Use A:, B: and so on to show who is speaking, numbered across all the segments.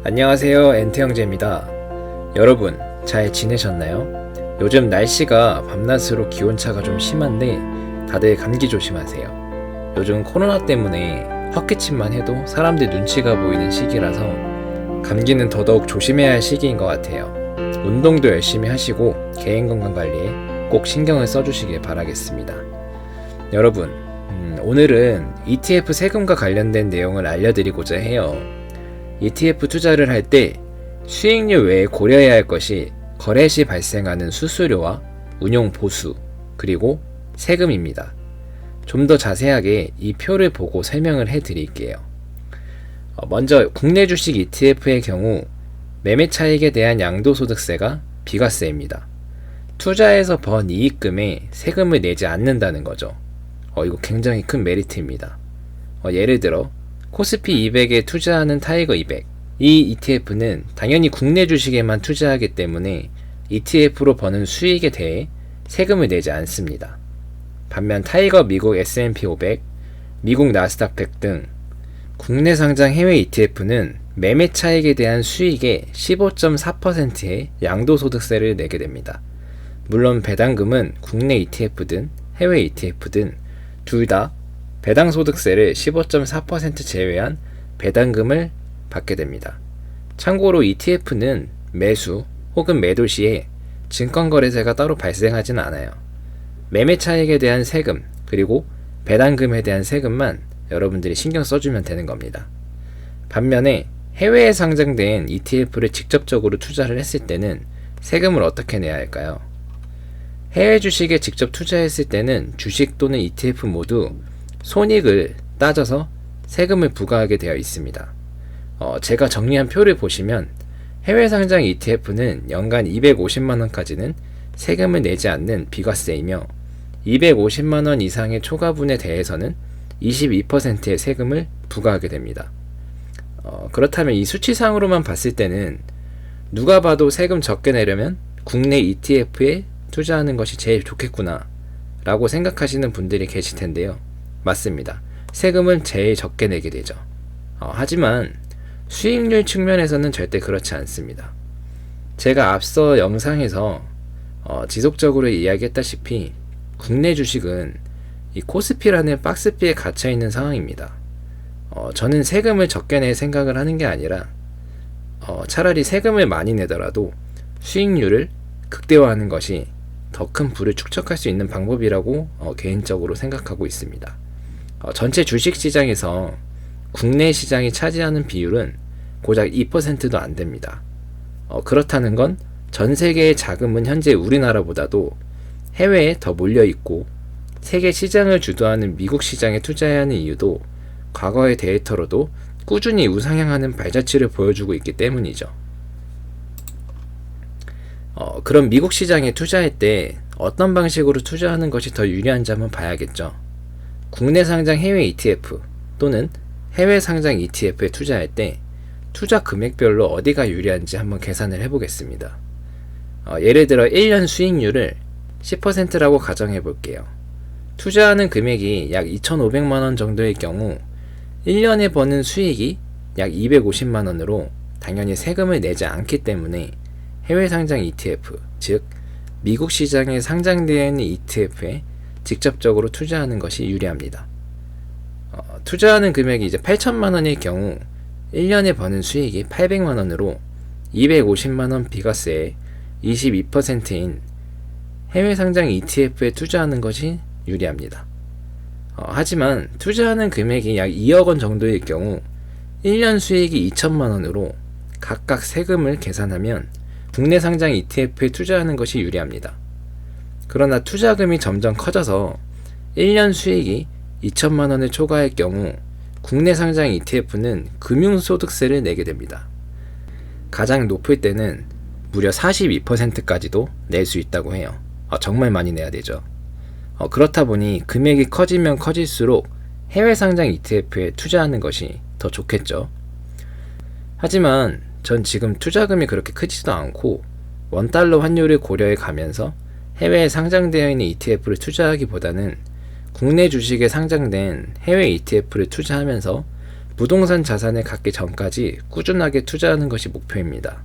A: 안녕하세요, 엔트형제입니다. 여러분 잘 지내셨나요? 요즘 날씨가 밤낮으로 기온차가 좀 심한데 다들 감기 조심하세요. 요즘 코로나 때문에 헛기침만 해도 사람들 눈치가 보이는 시기라서 감기는 더더욱 조심해야 할 시기인 것 같아요. 운동도 열심히 하시고 개인건강관리에 꼭 신경을 써주시길 바라겠습니다. 여러분, 오늘은 ETF 세금과 관련된 내용을 알려드리고자 해요. ETF 투자를 할 때 수익률 외에 고려해야 할 것이 거래 시 발생하는 수수료와 운용 보수, 그리고 세금입니다. 좀 더 자세하게 이 표를 보고 설명을 해드릴게요. 먼저 국내 주식 ETF의 경우 매매 차익에 대한 양도소득세가 비과세입니다. 투자에서 번 이익금에 세금을 내지 않는다는 거죠. 이거 굉장히 큰 메리트입니다. 예를 들어 코스피 200에 투자하는 타이거 200, 이 ETF는 당연히 국내 주식에만 투자하기 때문에 ETF로 버는 수익에 대해 세금을 내지 않습니다. 반면 타이거 미국 S&P 500, 미국 나스닥 100 등 국내 상장 해외 ETF는 매매 차익에 대한 수익의 15.4%의 양도소득세를 내게 됩니다. 물론 배당금은 국내 ETF든 해외 ETF든 둘 다 배당소득세를 15.4% 제외한 배당금을 받게 됩니다. 참고로 ETF는 매수 혹은 매도 시에 증권거래세가 따로 발생하지는 않아요. 매매 차익에 대한 세금 그리고 배당금에 대한 세금만 여러분들이 신경 써주면 되는 겁니다. 반면에 해외에 상장된 ETF를 직접적으로 투자를 했을 때는 세금을 어떻게 내야 할까요? 해외 주식에 직접 투자했을 때는 주식 또는 ETF 모두 손익을 따져서 세금을 부과하게 되어 있습니다. 제가 정리한 표를 보시면 해외 상장 ETF는 연간 250만원까지는 세금을 내지 않는 비과세이며 250만원 이상의 초과분에 대해서는 22%의 세금을 부과하게 됩니다. 그렇다면 이 수치상으로만 봤을 때는 누가 봐도 세금 적게 내려면 국내 ETF에 투자하는 것이 제일 좋겠구나 라고 생각하시는 분들이 계실 텐데요. 맞습니다. 세금은 제일 적게 내게 되죠. 하지만 수익률 측면에서는 절대 그렇지 않습니다. 제가 앞서 영상에서 지속적으로 이야기했다시피 국내 주식은 이 코스피라는 박스비에 갇혀 있는 상황입니다. 저는 세금을 적게 낼 생각을 하는 게 아니라 차라리 세금을 많이 내더라도 수익률을 극대화하는 것이 더 큰 부를 축적할 수 있는 방법이라고 개인적으로 생각하고 있습니다. 전체 주식시장에서 국내 시장이 차지하는 비율은 고작 2%도 안 됩니다. 그렇다는 건 전 세계의 자금은 현재 우리나라보다도 해외에 더 몰려있고 세계 시장을 주도하는 미국 시장에 투자해야 하는 이유도 과거의 데이터로도 꾸준히 우상향하는 발자취를 보여주고 있기 때문이죠. 그럼 미국 시장에 투자할 때 어떤 방식으로 투자하는 것이 더 유리한지 한번 봐야겠죠. 국내 상장 해외 ETF 또는 해외 상장 ETF에 투자할 때 투자 금액별로 어디가 유리한지 한번 계산을 해보겠습니다. 예를 들어 1년 수익률을 10%라고 가정해 볼게요. 투자하는 금액이 약 2,500만원 정도일 경우 1년에 버는 수익이 약 250만원으로 당연히 세금을 내지 않기 때문에 해외 상장 ETF, 즉 미국 시장에 상장되어 있는 ETF에 직접적으로 투자하는 것이 유리합니다. 투자하는 금액이 이제 8천만원일 경우 1년에 버는 수익이 800만원으로 250만원 비과세에 22%인 해외 상장 ETF에 투자하는 것이 유리합니다. 하지만 투자하는 금액이 약 2억원 정도일 경우 1년 수익이 2천만원으로 각각 세금을 계산하면 국내 상장 ETF에 투자하는 것이 유리합니다. 그러나 투자금이 점점 커져서 1년 수익이 2천만원을 초과할 경우 국내 상장 ETF는 금융소득세를 내게 됩니다. 가장 높을 때는 무려 42%까지도 낼 수 있다고 해요. 정말 많이 내야 되죠. 그렇다 보니 금액이 커지면 커질수록 해외 상장 ETF에 투자하는 것이 더 좋겠죠. 하지만 전 지금 투자금이 그렇게 크지도 않고 원달러 환율을 고려해 가면서 해외에 상장되어 있는 ETF를 투자하기보다는 국내 주식에 상장된 해외 ETF를 투자하면서 부동산 자산을 갖기 전까지 꾸준하게 투자하는 것이 목표입니다.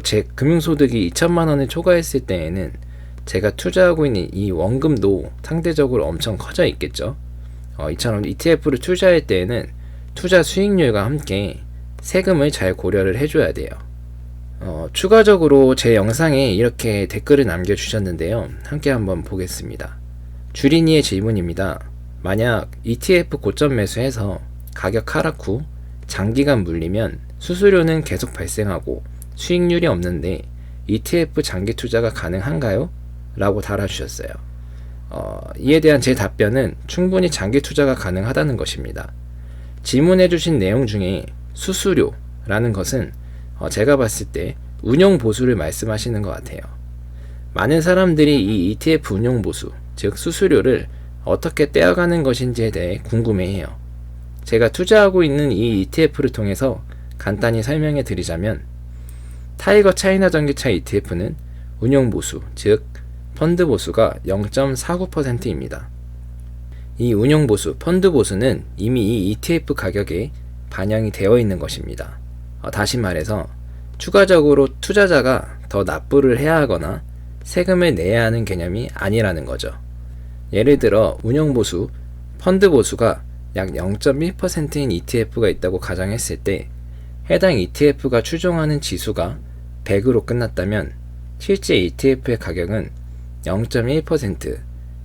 A: 제 금융소득이 2천만 원을 초과했을 때에는 제가 투자하고 있는 이 원금도 상대적으로 엄청 커져 있겠죠. 이처럼 ETF를 투자할 때에는 투자 수익률과 함께 세금을 잘 고려를 해줘야 돼요. 추가적으로 제 영상에 이렇게 댓글을 남겨주셨는데요. 함께 한번 보겠습니다. 주린이의 질문입니다. 만약 ETF 고점 매수해서 가격 하락 후 장기간 물리면 수수료는 계속 발생하고 수익률이 없는데 ETF 장기 투자가 가능한가요? 라고 달아주셨어요. 이에 대한 제 답변은 충분히 장기 투자가 가능하다는 것입니다. 질문해주신 내용 중에 수수료라는 것은 제가 봤을 때 운용보수를 말씀하시는 것 같아요. 많은 사람들이 이 ETF 운용보수, 즉 수수료를 어떻게 떼어가는 것인지에 대해 궁금해해요. 제가 투자하고 있는 이 ETF를 통해서 간단히 설명해 드리자면, 타이거 차이나 전기차 ETF는 운용보수, 즉 펀드보수가 0.49%입니다. 이 운용보수, 펀드보수는 이미 이 ETF 가격에 반영이 되어 있는 것입니다. 다시 말해서 추가적으로 투자자가 더 납부를 해야 하거나 세금을 내야 하는 개념이 아니라는 거죠. 예를 들어 운용보수, 펀드보수가 약 0.1%인 ETF가 있다고 가정했을 때 해당 ETF가 추종하는 지수가 100으로 끝났다면 실제 ETF의 가격은 0.1%,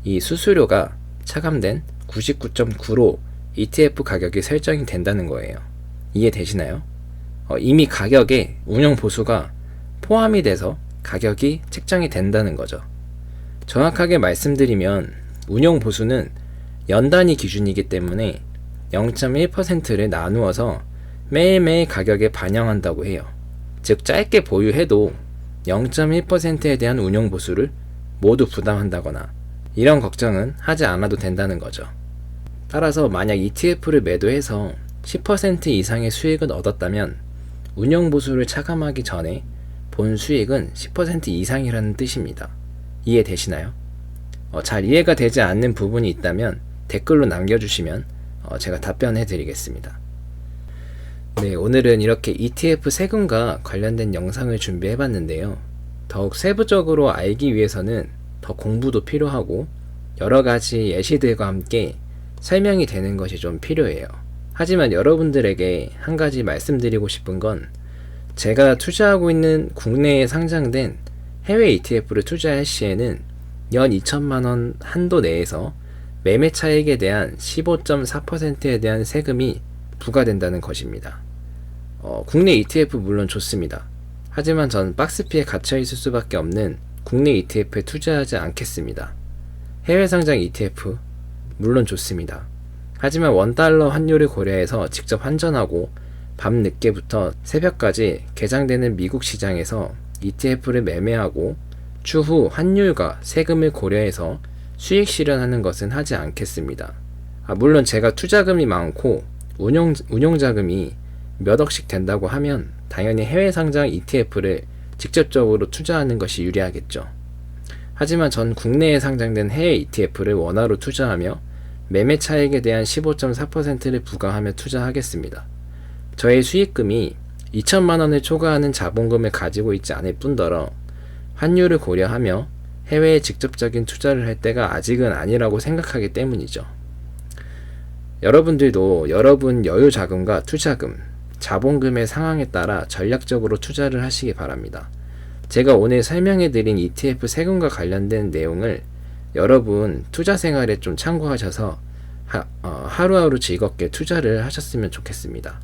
A: 이 수수료가 차감된 99.9로 ETF 가격이 설정이 된다는 거예요. 이해되시나요? 이미 가격에 운용보수가 포함이 돼서 가격이 책정이 된다는 거죠. 정확하게 말씀드리면 운용보수는 연단위 기준이기 때문에 0.1%를 나누어서 매일매일 가격에 반영한다고 해요. 즉 짧게 보유해도 0.1%에 대한 운용보수를 모두 부담한다거나 이런 걱정은 하지 않아도 된다는 거죠. 따라서 만약 ETF를 매도해서 10% 이상의 수익을 얻었다면 운용보수를 차감하기 전에 본 수익은 10% 이상이라는 뜻입니다. 이해되시나요? 잘 이해가 되지 않는 부분이 있다면 댓글로 남겨주시면 제가 답변해 드리겠습니다. 네, 오늘은 이렇게 ETF 세금과 관련된 영상을 준비해 봤는데요. 더욱 세부적으로 알기 위해서는 더 공부도 필요하고 여러가지 예시들과 함께 설명이 되는 것이 좀 필요해요. 하지만 여러분들에게 한 가지 말씀드리고 싶은 건, 제가 투자하고 있는 국내에 상장된 해외 ETF를 투자할 시에는 연 2천만원 한도 내에서 매매 차익에 대한 15.4%에 대한 세금이 부과된다는 것입니다. 국내 ETF 물론 좋습니다. 하지만 전 박스피에 갇혀있을 수밖에 없는 국내 ETF에 투자하지 않겠습니다. 해외 상장 ETF 물론 좋습니다. 하지만 원달러 환율을 고려해서 직접 환전하고 밤늦게부터 새벽까지 개장되는 미국 시장에서 ETF를 매매하고 추후 환율과 세금을 고려해서 수익 실현하는 것은 하지 않겠습니다. 물론 제가 투자금이 많고 운용자금이 몇 억씩 된다고 하면 당연히 해외 상장 ETF를 직접적으로 투자하는 것이 유리하겠죠. 하지만 전 국내에 상장된 해외 ETF를 원화로 투자하며 매매 차익에 대한 15.4%를 부과하며 투자하겠습니다. 저의 수익금이 2천만 원을 초과하는 자본금을 가지고 있지 않을 뿐더러 환율을 고려하며 해외에 직접적인 투자를 할 때가 아직은 아니라고 생각하기 때문이죠. 여러분들도 여러분 여유 자금과 투자금, 자본금의 상황에 따라 전략적으로 투자를 하시기 바랍니다. 제가 오늘 설명해드린 ETF 세금과 관련된 내용을 여러분 투자 생활에 좀 참고하셔서 하루하루 즐겁게 투자를 하셨으면 좋겠습니다.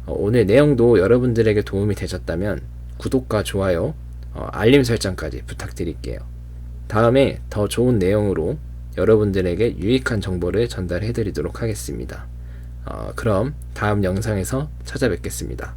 A: 오늘 내용도 여러분들에게 도움이 되셨다면 구독과 좋아요, 알림 설정까지 부탁드릴게요. 다음에 더 좋은 내용으로 여러분들에게 유익한 정보를 전달해 드리도록 하겠습니다. 그럼 다음 영상에서 찾아뵙겠습니다.